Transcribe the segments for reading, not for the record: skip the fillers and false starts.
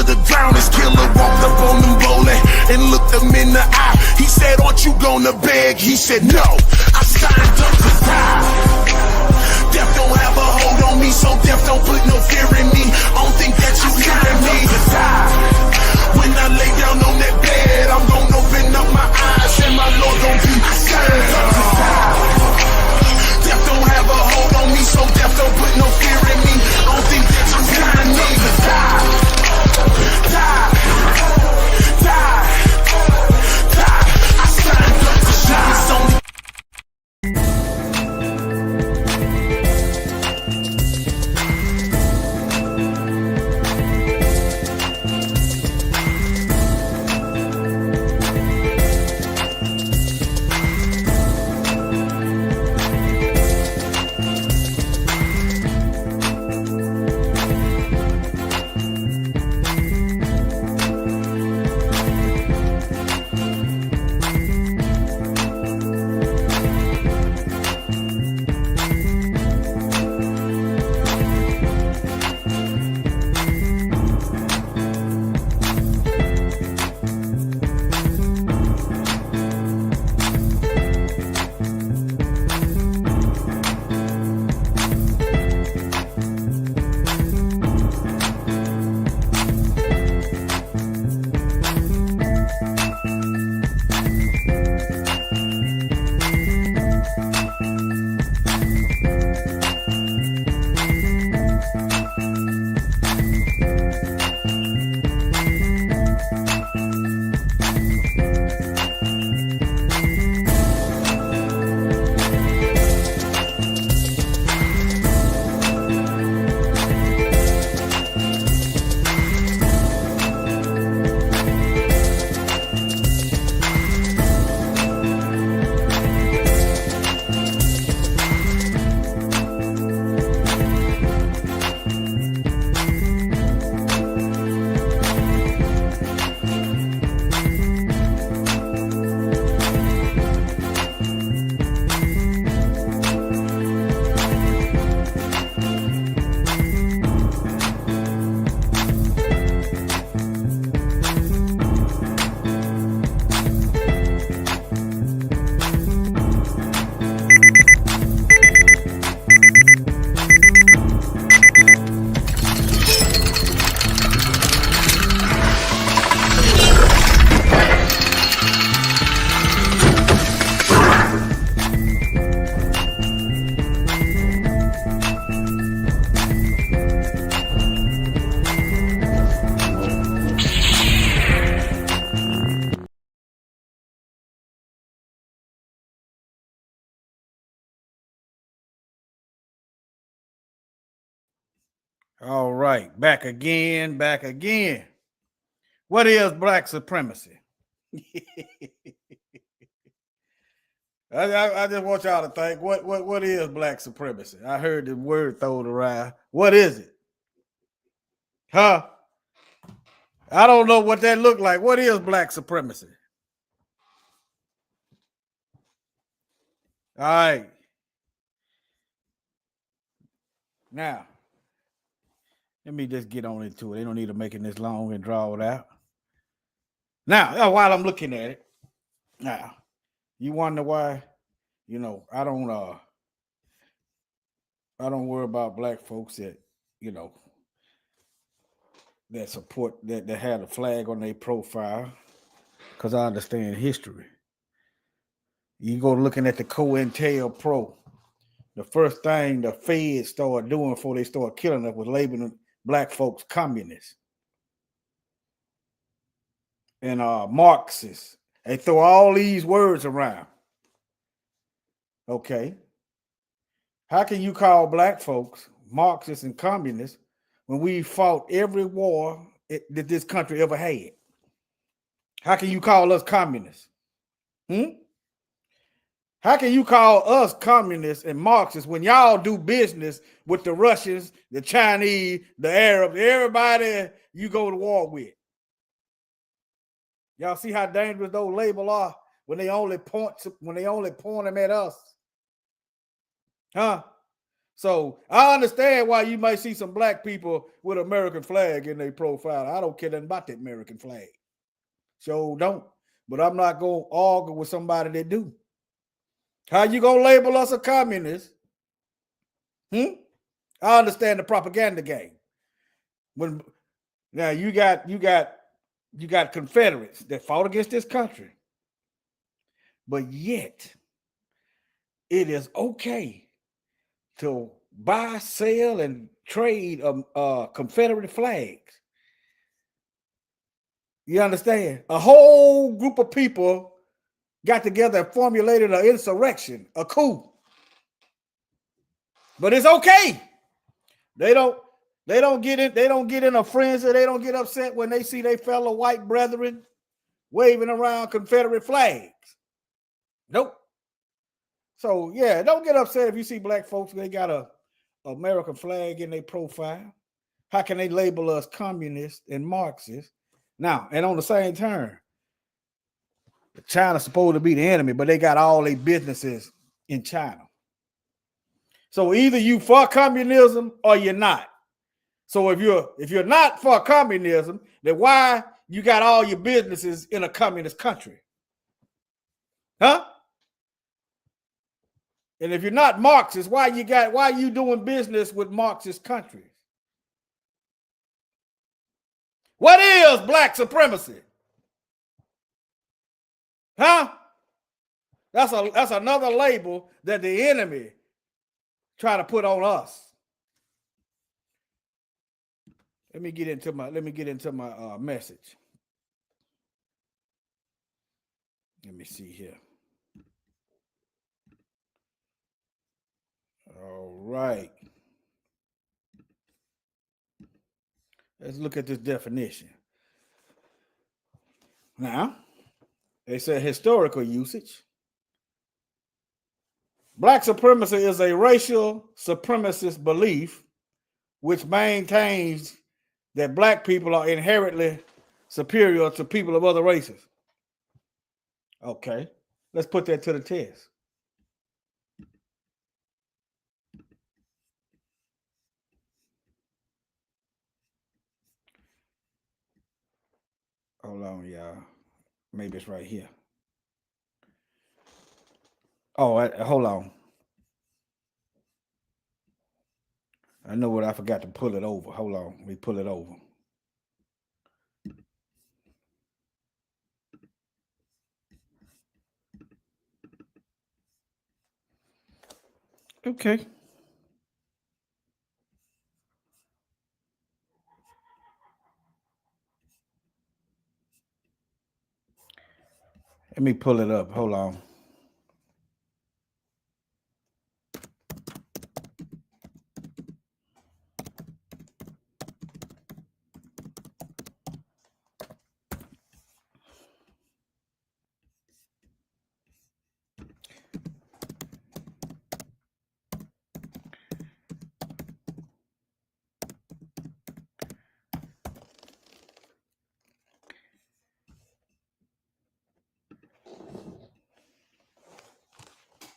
the ground. His killer walked up on them bowling and looked them in the eye. He said, aren't you gonna beg? He said, no, I signed up to die. Death don't have a hold on me, so death don't put no fear in me. I don't think that you hearing me. To die. When I lay down on that bed, I'm gonna open up my eyes and my Lord gon' be signed up to die. Death don't have a hold on me, so death don't put no fear in me. I don't think that you hearing me. To die. Die. Die. Die. I signed up to die. It's only all right, back again. What is black supremacy? I just want y'all to think, what is black supremacy? I heard the word thrown around. What is it? Huh? I don't know what that looked like. What is black supremacy? All right. Now, let me just get on into it. They don't need to make it this long and draw it out. Now, while I'm looking at it, now, you wonder why, I don't worry about black folks that, that support, that have a flag on their profile, because I understand history. You go looking at the COINTELPRO. The first thing the feds started doing before they started killing us was labeling black folks communists and Marxists. They throw all these words around. Okay. How can you call black folks Marxists and communists when we fought every war that this country ever had? How can you call us communists? How can you call us communists and Marxists when y'all do business with the Russians, the Chinese, the Arabs, everybody you go to war with? Y'all see how dangerous those labels are when they only point them at us? Huh? So I understand why you might see some black people with American flag in their profile. I don't care nothing about that American flag. So don't. But I'm not going to argue with somebody that do. How you going to label us a communist? I understand the propaganda game. When now you got Confederates that fought against this country. But yet it is okay to buy, sell, and trade Confederate flags. You understand? A whole group of people got together and formulated an insurrection, a coup. But it's okay. They don't get in a frenzy. They don't get upset when they see their fellow white brethren waving around Confederate flags. Nope. So yeah, don't get upset if you see black folks, they got a American flag in their profile. How can they label us communists and Marxists? Now, and on the same turn, China's supposed to be the enemy, but they got all their businesses in China. So either you for communism or you're not. So if you're not for communism, then why you got all your businesses in a communist country? Huh? And if you're not Marxist, why are you doing business with Marxist countries? What is black supremacy? Huh? That's another label that the enemy try to put on us. Let me get into my message. Let me see here. All right. Let's look at this definition. Now, they said historical usage. Black supremacy is a racial supremacist belief which maintains that black people are inherently superior to people of other races. Okay, let's put that to the test. Hold on, y'all. Maybe it's right here. Oh, hold on. I know what I forgot to pull it over. Hold on, let me pull it over. Okay. Let me pull it up. Hold on.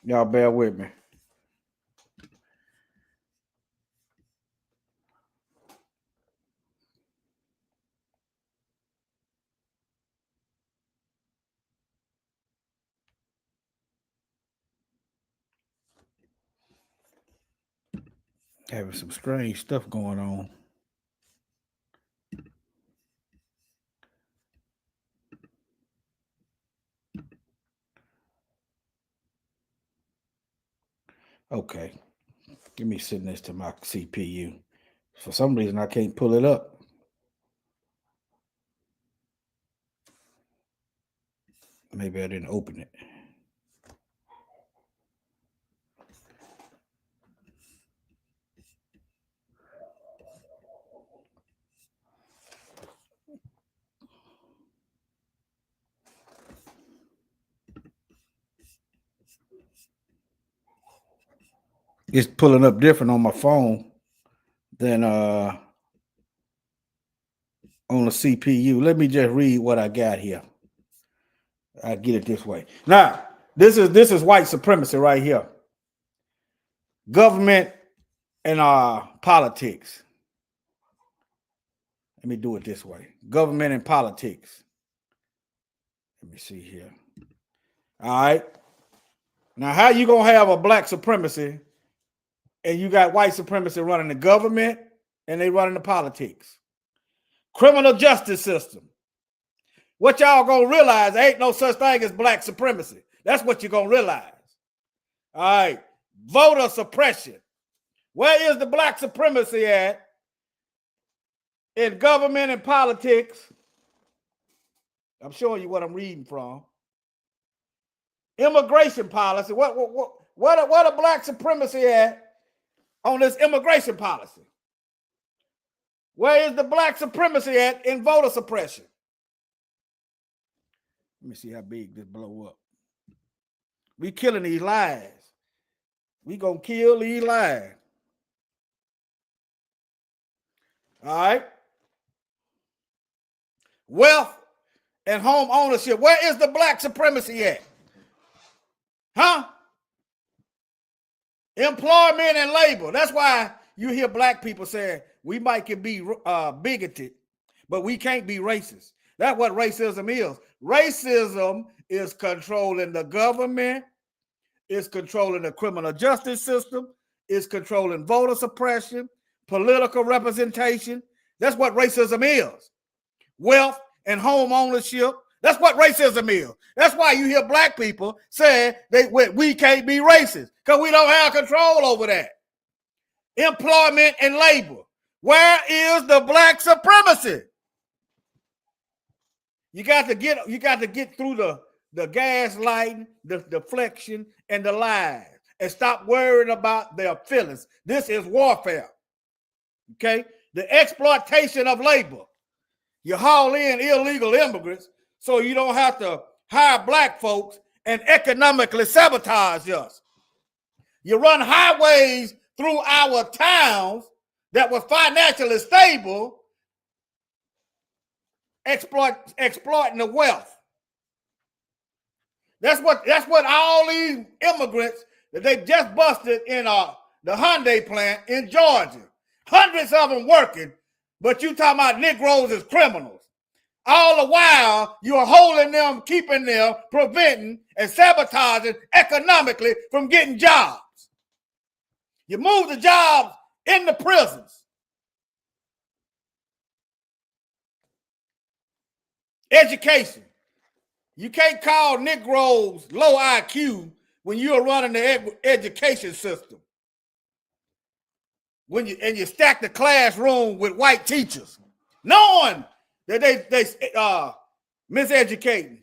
Y'all bear with me. Having some strange stuff going on. Okay. Give me send this to my CPU. For some reason, I can't pull it up. Maybe I didn't open it. It's pulling up different on my phone than on the CPU. Let me just read what I got here. I get it this way. Now, this is white supremacy right here. Government and politics. Let me do it this way. Government and politics. Let me see here. All right. Now, how you gonna have a black supremacy and you got white supremacy running the government and they running the politics? Criminal justice system. What y'all gonna realize, there ain't no such thing as black supremacy. That's what you're gonna realize. All right. Voter suppression. Where is the black supremacy at in government and politics? I'm showing you what I'm reading from. Immigration policy. What a black supremacy at on this immigration policy? Where is the black supremacy at in voter suppression? Let me see how big this blow up. We killing these lies. We gonna kill these lies. All right. Wealth and home ownership. Where is the black supremacy at? Huh? Employment and labor. That's why you hear black people saying we might can be bigoted, but we can't be racist. That's what racism is. Racism is controlling the government, is controlling the criminal justice system, is controlling voter suppression, political representation. That's what racism is. Wealth and home ownership. That's what racism is. That's why you hear black people saying we can't be racist because we don't have control over that. Employment and labor. Where is the black supremacy? You got to get through the gaslighting, the deflection, and the lies, and stop worrying about their feelings. This is warfare. Okay? The exploitation of labor. You haul in illegal immigrants so you don't have to hire black folks and economically sabotage us. You run highways through our towns that were financially stable, exploiting the wealth. That's what all these immigrants that they just busted in the Hyundai plant in Georgia. Hundreds of them working, but you talking about Negroes as criminals. All the while, you're holding them, keeping them, preventing and sabotaging economically from getting jobs. You move the jobs in the prisons. Education. You can't call Negroes low IQ when you're running the education system. And you stack the classroom with white teachers, knowing that they miseducating.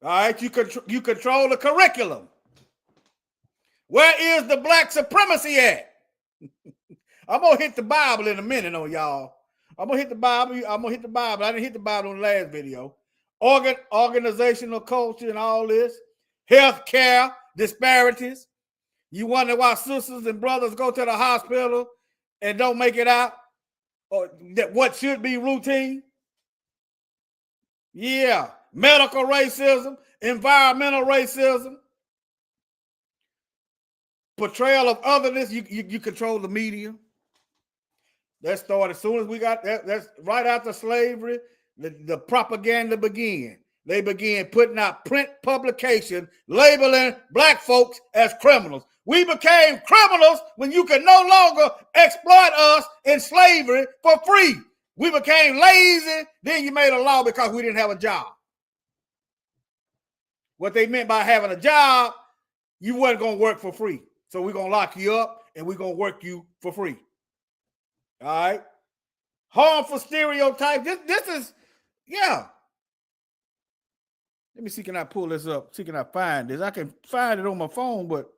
All right, you control the curriculum. Where is the black supremacy at? I'm gonna hit the Bible in a minute on y'all. I'm gonna hit the Bible. I didn't hit the Bible on the last video. Organizational culture and all this, healthcare disparities. You wonder why sisters and brothers go to the hospital and don't make it out, or that what should be routine. Yeah, medical racism, environmental racism, portrayal of otherness. You control the media. That started as soon as we got that. That's right after slavery. The propaganda began. They began putting out print publication labeling black folks as criminals. We became criminals when you could no longer exploit us in slavery for free. We became lazy. Then you made a law because we didn't have a job. What they meant by having a job, you wasn't going to work for free. So we're going to lock you up and we're going to work you for free. All right. Harmful stereotype. This is, yeah. Let me see, can I pull this up? See, can I find this? I can find it on my phone, but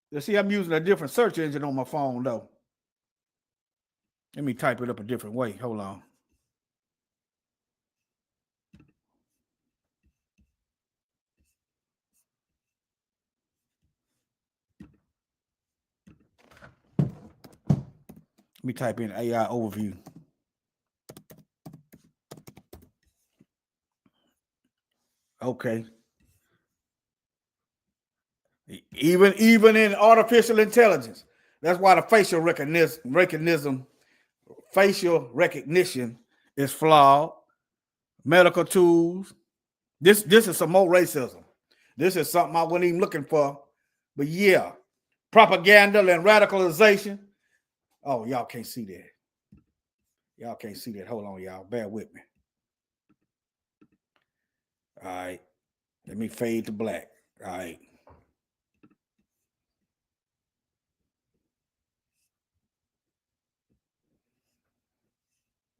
you see, I'm using a different search engine on my phone, though. Let me type it up a different way. Hold on. Let me type in AI overview. Okay. Even in artificial intelligence. That's why the facial recognition is flawed. Medical tools. This is some more racism. This is something I wasn't even looking for. But yeah, propaganda and radicalization. Oh, y'all can't see that. Y'all can't see that. Hold on, y'all. Bear with me. All right. Let me fade to black. All right.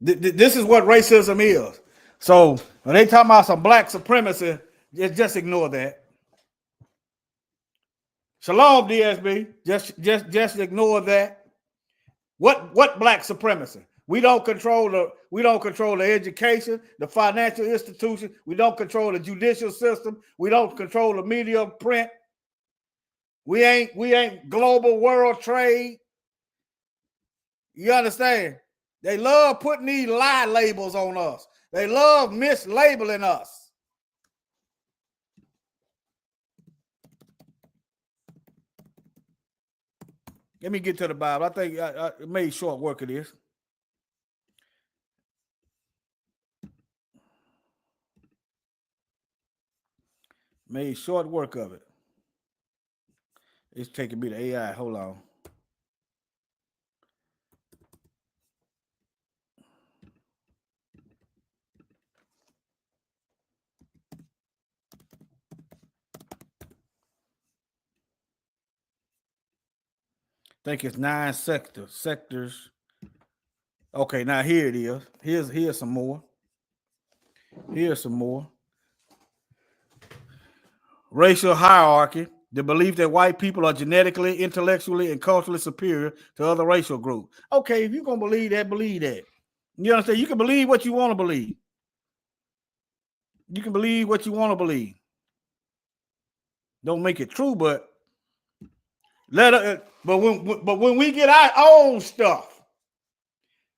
This is what racism is. So when they talk about some black supremacy, just ignore that. Shalom, DSB. Just ignore that. What black supremacy? We don't control the education, the financial institution. We don't control the judicial system. We don't control the media print. We ain't global world trade. You understand? They love putting these lie labels on us. They love mislabeling us. Let me get to the Bible. I think I made short work of this. Made short work of it. It's taking me to AI. Hold on. I think it's 9 sectors. Okay, now here it is. Here's some more. Here's some more. Racial hierarchy. The belief that white people are genetically, intellectually, and culturally superior to other racial groups. Okay, if you're going to believe that, believe that. You understand? You can believe what you want to believe. You can believe what you want to believe. Don't make it true, but when we get our own stuff,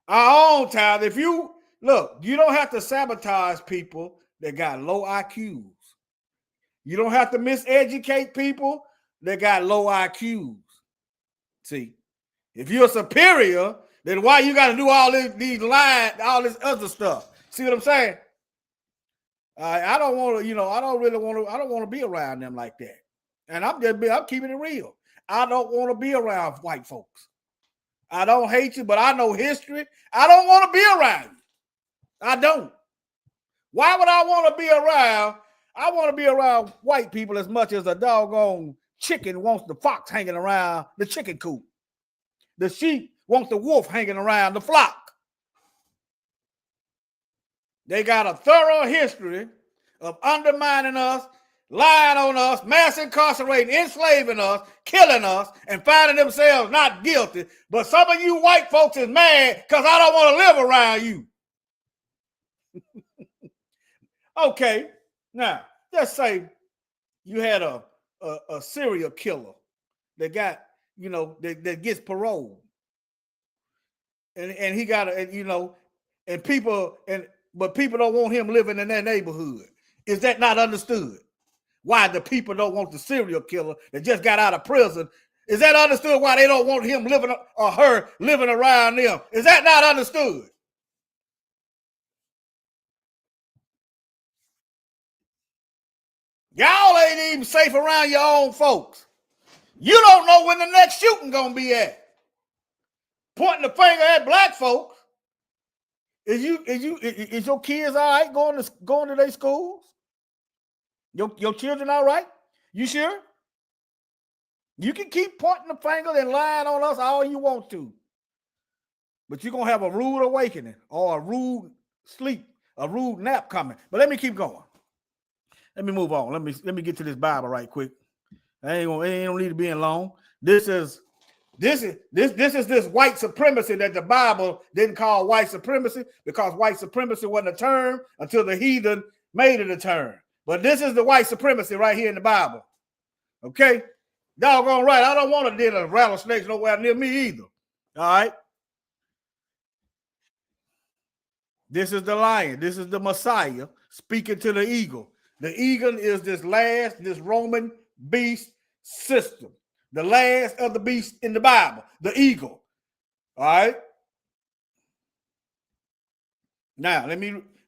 our own time, if you look, you don't have to sabotage people that got low IQs. You don't have to miseducate people that got low IQs. See, if you're superior, then why you got to do all these lines, all this other stuff? See what I'm saying? I don't want to, I don't want to be around them like that. And I'm keeping it real. I don't want to be around white folks. I don't hate you, but I know history. I don't want to be around you. I don't. Why would I want to be around? I want to be around white people as much as a doggone chicken wants the fox hanging around the chicken coop. The sheep wants the wolf hanging around the flock. They got a thorough history of undermining us, lying on us, mass incarcerating, enslaving us, killing us, and finding themselves not guilty. But some of you white folks is mad because I don't want to live around you. Okay, now let's say you had a serial killer that got, that gets parole, and he got but people don't want him living in that neighborhood. Is that not understood? Why the people don't want the serial killer that just got out of prison? Is that understood why they don't want him living or her living around them? Is that not understood? Y'all ain't even safe around your own folks. You don't know when the next shooting gonna be at. Pointing the finger at black folks. Is your kids all right going to their schools? Your children all right? You sure? You can keep pointing the finger and lying on us all you want to. But you're going to have a rude awakening or a rude sleep, a rude nap coming. But let me keep going. Let me move on. Let me get to this Bible right quick. It ain't don't need to be in long. This is this white supremacy that the Bible didn't call white supremacy because white supremacy wasn't a term until the heathen made it a term. But this is the white supremacy right here in the Bible. Okay? Doggone right. I don't want to deal with rattlesnakes nowhere near me either. All right? This is the lion. This is the Messiah speaking to the eagle. The eagle is this Roman beast system. The last of the beast in the Bible, the eagle. All right. Now,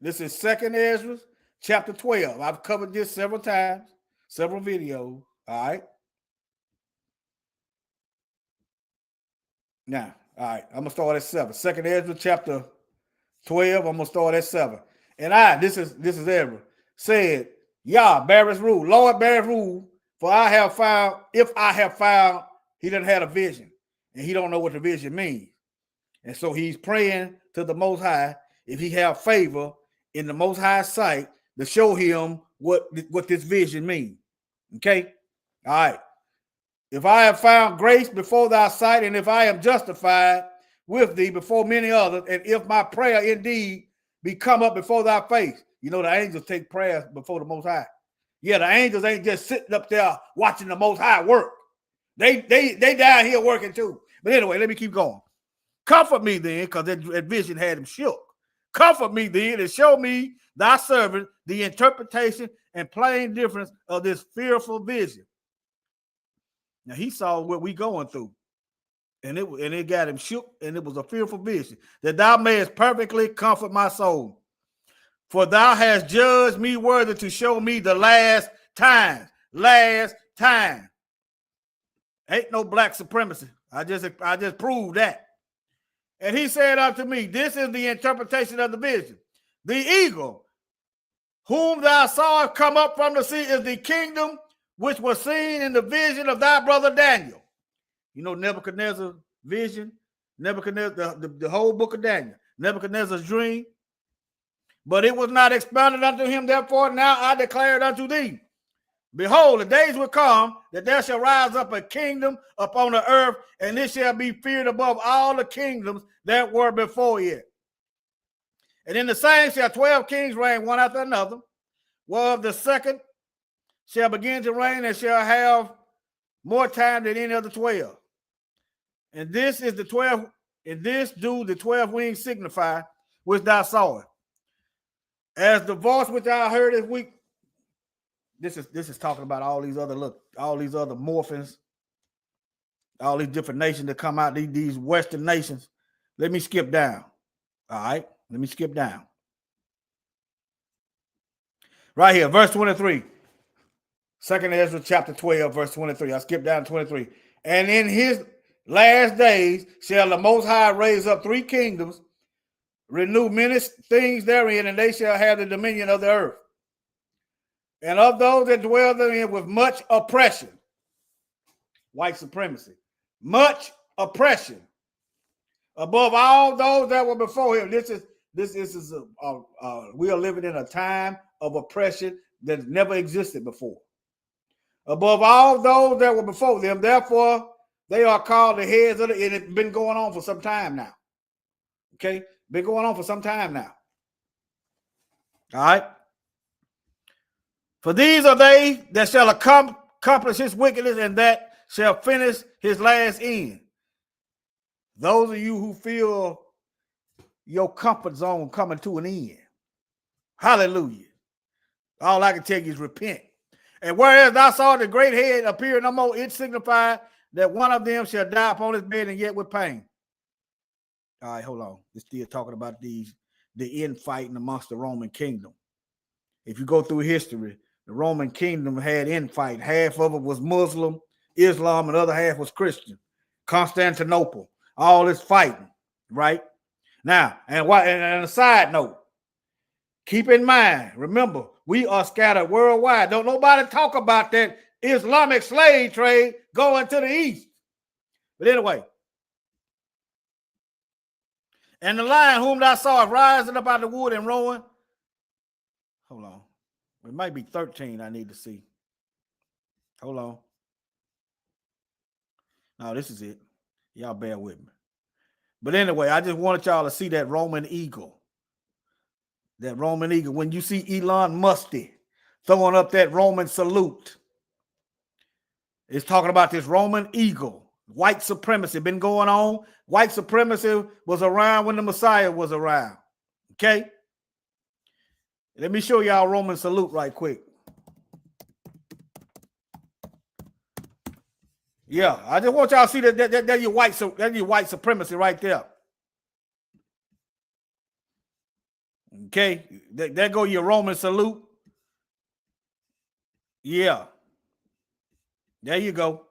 this is 2nd Ezra, chapter 12. I've covered this several times, several videos. All right. Now, all right, I'm going to start at 7. 2nd Ezra, chapter 12, I'm going to start at 7. And this is Ezra, said, Yah, bearers rule, Lord bearers rule, for if I have found, he done had a vision, and he don't know what the vision means. And so he's praying to the Most High, if he have favor in the Most High sight, to show him what this vision means. Okay? All right. If I have found grace before thy sight, and if I am justified with thee before many others, and if my prayer indeed be come up before thy face. You know, the angels take prayers before the Most High. Yeah, the angels ain't just sitting up there watching the Most High work. They down here working too. But anyway, let me keep going. Comfort me then, because that vision had him shook. Comfort me then and show me thy servant the interpretation and plain difference of this fearful vision. Now he saw what we going through, and it got him shook, and it was a fearful vision, that thou mayest perfectly comfort my soul. For thou hast judged me worthy to show me the last time. Last time. Ain't no black supremacy. I just proved that. And he said unto me, this is the interpretation of the vision. The eagle, whom thou sawest come up from the sea, is the kingdom which was seen in the vision of thy brother Daniel. You know Nebuchadnezzar's vision, Nebuchadnezzar, the whole book of Daniel, Nebuchadnezzar's dream. But it was not expounded unto him, therefore now I declare it unto thee. Behold, the days will come that there shall rise up a kingdom upon the earth, and it shall be feared above all the kingdoms that were before it. And in the same shall 12 kings reign one after another, whereof the second shall begin to reign and shall have more time than any of the 12. And this is the 12, and this do the 12 wings signify, which thou sawest. As the voice which I heard this week, this is talking about all these other morphins, all these different nations that come out, these Western nations. Let me skip down. All right, let me skip down. Right here, verse 23. 2nd Ezra chapter 12, verse 23. I skipped down to 23. And in his last days shall the Most High raise up 3 kingdoms, renew many things therein, and they shall have the dominion of the earth. And of those that dwell therein with much oppression, white supremacy, much oppression, above all those that were before him. We are living in a time of oppression that never existed before. Above all those that were before them, therefore they are called the heads of and it's been going on for some time now. Okay, been going on for some time now. All right. For these are they that shall accomplish his wickedness, and that shall finish his last end. Those of you who feel your comfort zone coming to an end. Hallelujah. All I can tell you is repent. And whereas thou saw the great head appear no more, it signified that one of them shall die upon his bed, and yet with pain. All right, hold on. It's still talking about the infighting amongst the Roman kingdom. If you go through history, the Roman kingdom had infight. Half of it was Muslim, Islam, and the other half was Christian. Constantinople, all this fighting, right? Now, and a side note, keep in mind, remember, we are scattered worldwide. Don't nobody talk about that Islamic slave trade going to the east. But anyway, and the lion whom thou sawest rising up out of the wood and roaring. Hold on. It might be 13 I need to see. Hold on. No, this is it. Y'all bear with me. But anyway, I just wanted y'all to see that Roman eagle. That Roman eagle. When you see Elon Musk throwing up that Roman salute, it's talking about this Roman eagle. White supremacy been going on. White supremacy was around when the Messiah was around. Okay? Let me show y'all Roman salute right quick. Yeah, I just want y'all to see that your white supremacy right there. Okay, there go your Roman salute. Yeah, there you go.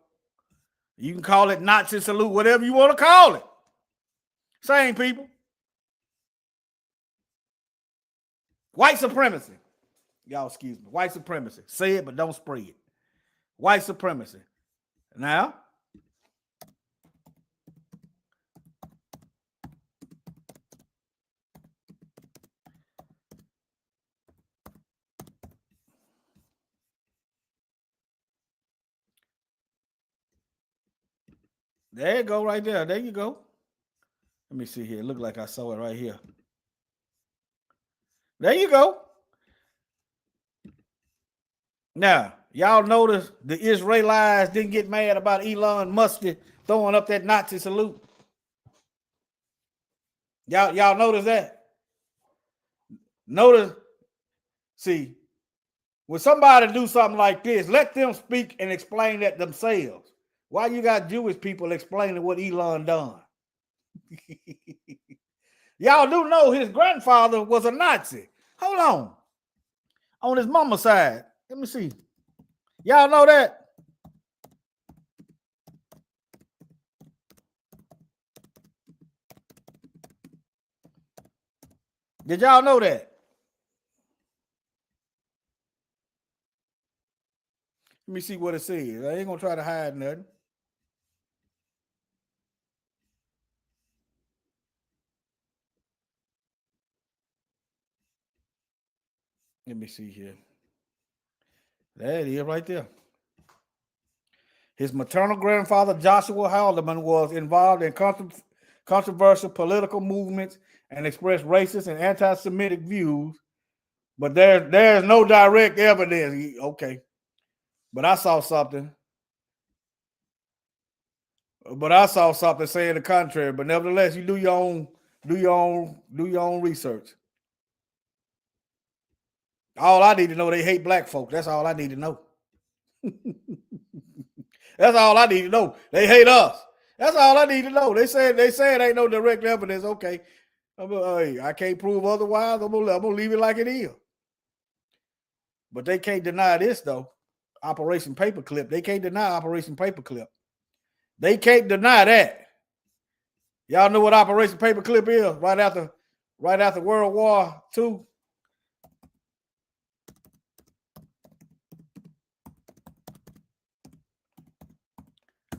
You can call it Nazi salute, whatever you want to call it. Same people. White supremacy. Y'all excuse me. White supremacy. Say it, but don't spray it. White supremacy. Now, there you go right there. There you go. Let me see here. It looked like I saw it right here. There you go. Now, y'all notice the Israelites didn't get mad about Elon Musk throwing up that Nazi salute. Y'all notice that? Notice, see, when somebody do something like this, let them speak and explain that themselves. Why you got Jewish people explaining what Elon done? Y'all do know his grandfather was a Nazi. Hold on his mama's side. Let me see. Y'all know that? Did y'all know that? Let me see what it says. I ain't gonna try to hide nothing. Let me see here. There it is right there. His maternal grandfather, Joshua Haldeman, was involved in controversial political movements and expressed racist and anti-Semitic views, but there's no direct evidence. Okay, but I saw something. Saying the contrary. But nevertheless, you do your own research. All I need to know, they hate black folks. That's all I need to know. That's all I need to know. They hate us. That's all I need to know. They say it ain't no direct evidence. Okay, I can't prove otherwise. I'm gonna leave it like it is. But they can't deny this though. Operation Paperclip. They can't deny Operation Paperclip. They can't deny that. Y'all know what Operation Paperclip is? Right after World War II.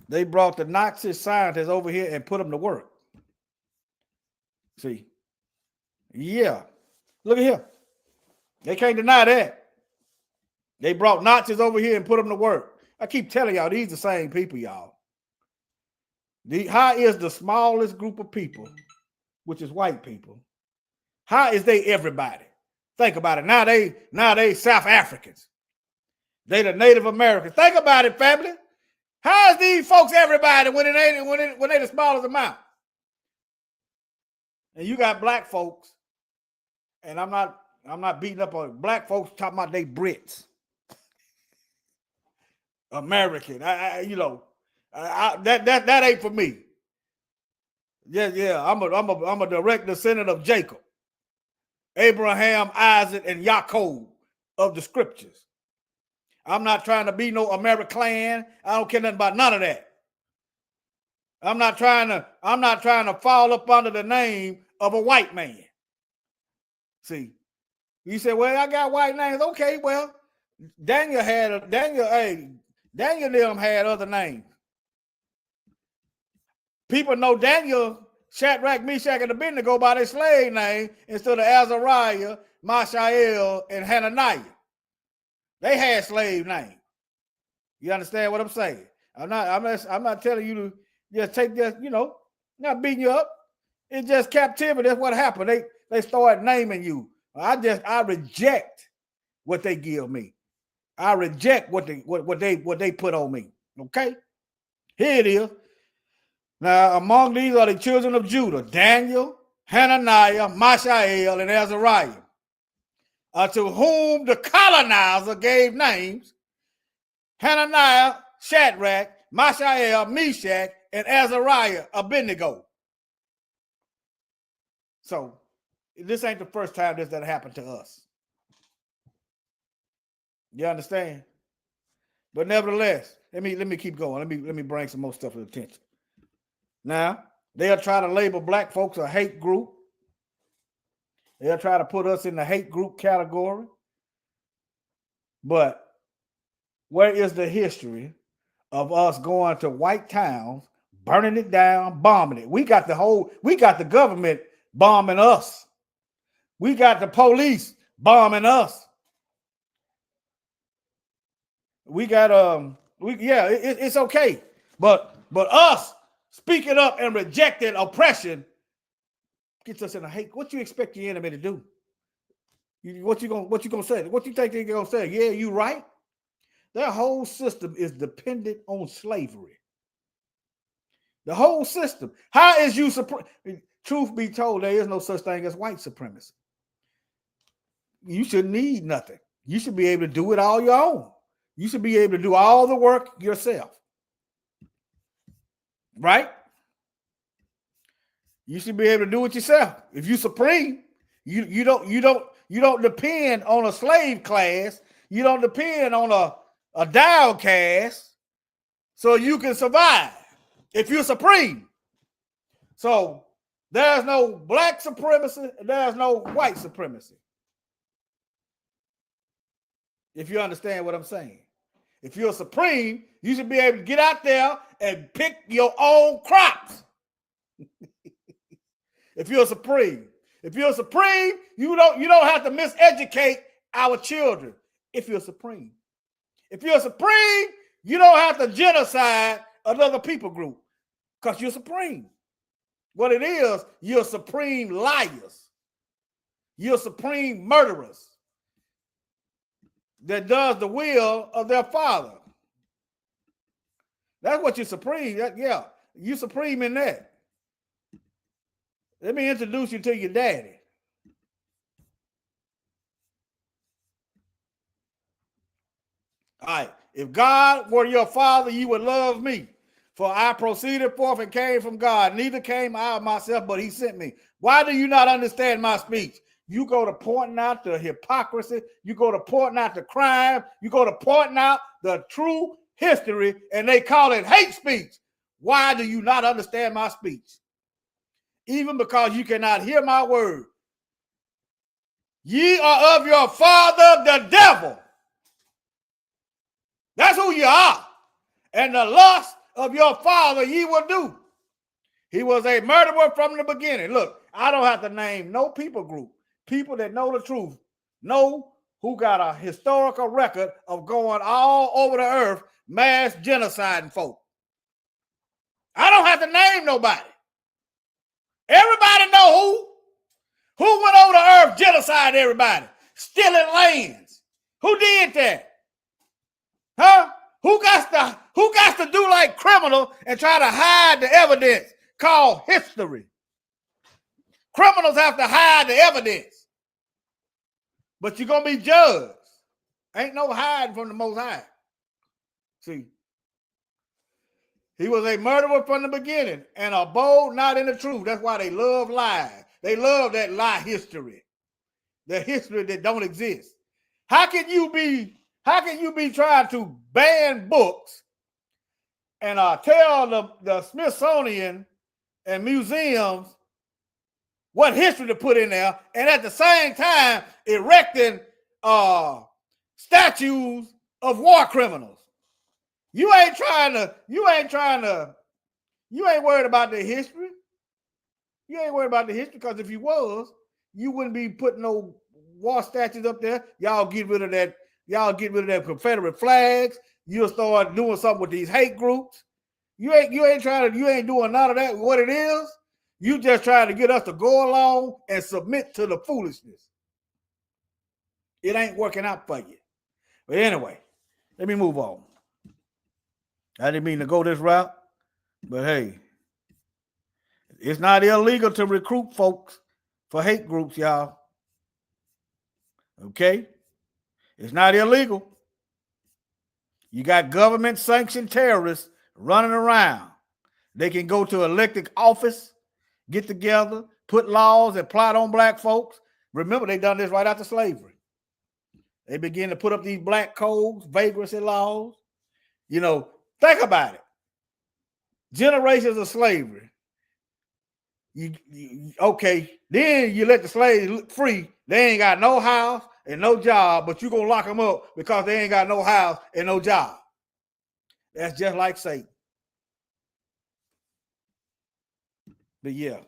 They brought the Nazi scientists over here and put them to work. See? Yeah. Look at here. They can't deny that. They brought Nazis over here and put them to work. I keep telling y'all, these are the same people, y'all. How is the smallest group of people, which is white people, how is they everybody? Think about it. Now they South Africans. They the Native Americans. Think about it, family. How is these folks everybody when they the smallest amount? And you got black folks, and I'm not beating up on black folks talking about they Brits, American. That ain't for me. Yeah. I'm a direct descendant of Jacob, Abraham, Isaac, and Yaakov of the scriptures. I'm not trying to be no American. I don't care nothing about none of that. I'm not trying to fall up under the name of a white man. See, you say, well, I got white names. Okay, well, Daniel and them had other names. People know Daniel, Shadrach, Meshach, and Abednego by their slave name instead of Azariah, Mishael, and Hananiah. They had slave names. You understand what I'm saying? I'm not telling you to just take this, not beating you up. It's just captivity. That's what happened. They started naming you. I reject what they give me. I reject what they put on me. Okay? Here it is. Now, among these are the children of Judah: Daniel, Hananiah, Mishael, and Azariah, to whom the colonizer gave names: Hananiah, Shadrach, Mishael, Meshach, and Azariah, Abednego. So this ain't the first time that happened to us. You understand? But nevertheless, let me keep going. Let me bring some more stuff to attention. Now, they'll try to label black folks a hate group. They'll try to put us in the hate group category. But where is the history of us going to white towns, burning it down, bombing it? We got the government bombing us. We got the police bombing us. We got it's okay. But us speaking up and rejecting oppression gets us in a hate. What you expect your enemy to do? What you gonna say? What you think they're gonna say? Yeah, you right. Their whole system is dependent on slavery. The whole system. How is you truth be told, there is no such thing as white supremacy. You should need nothing. You should be able to do it all your own. You should be able to do all the work yourself. Right? You should be able to do it yourself. If you supreme, you don't depend on a slave class. You don't depend on a downcast so you can survive if you're supreme. So there's no black supremacy, there's no white supremacy. If you understand what I'm saying. If you're supreme, you should be able to get out there and pick your own crops. If you're supreme. If you're supreme, you don't have to miseducate our children. If you're supreme. If you're supreme, you don't have to genocide another people group because you're supreme. What it is, you're supreme liars. You're supreme murderers that does the will of their father. That's what you're supreme. You're supreme in that. Let me introduce you to your daddy. All right. If God were your father, you would love me. For I proceeded forth and came from God. Neither came I of myself, but he sent me. Why do you not understand my speech? You go to pointing out the hypocrisy. You go to pointing out the crime. You go to pointing out the true history, and they call it hate speech. Why do you not understand my speech? Even because you cannot hear my word. Ye are of your father, the devil. That's who you are. And the lust of your father ye will do. He was a murderer from the beginning. Look, I don't have to name no people group. People that know the truth, know who got a historical record of going all over the earth, mass genociding folk. I don't have to name nobody. Everybody know who went over the earth, genocide everybody, stealing lands. Who did that? Huh? Who got to do like criminal and try to hide the evidence called history? Criminals have to hide the evidence. But you're going to be judged. Ain't no hiding from the Most High. See, he was a murderer from the beginning and abode not in the truth. That's why they love lies. They love that lie history. The history that don't exist. How can you be trying to ban books and tell the Smithsonian and museums what history to put in there, and at the same time erecting statues of war criminals? You ain't worried about the history. You ain't worried about the history, because if you was, you wouldn't be putting no war statues up there. Y'all get rid of that. Y'all get rid of that Confederate flags. You'll start doing something with these hate groups. You ain't doing none of that. What it is, you just trying to get us to go along and submit to the foolishness. It ain't working out for you. But anyway, let me move on. I didn't mean to go this route, but hey, it's not illegal to recruit folks for hate groups, y'all. Okay? It's not illegal. You got government-sanctioned terrorists running around. They can go to elected office, get together, put laws and plot on black folks. Remember, they done this right after slavery. They begin to put up these black codes, vagrancy laws. You know, think about it. Generations of slavery. Okay, then you let the slaves free. They ain't got no house and no job, but you gonna lock them up because they ain't got no house and no job. That's just like Satan. But yeah.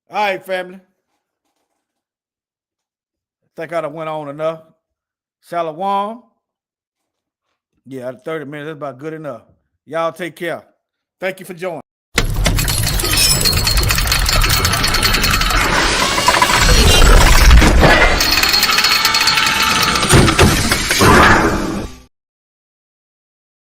All right, family. I think I done went on enough. Shalom. Yeah, 30 minutes, that's about good enough. Y'all take care. Thank you for joining.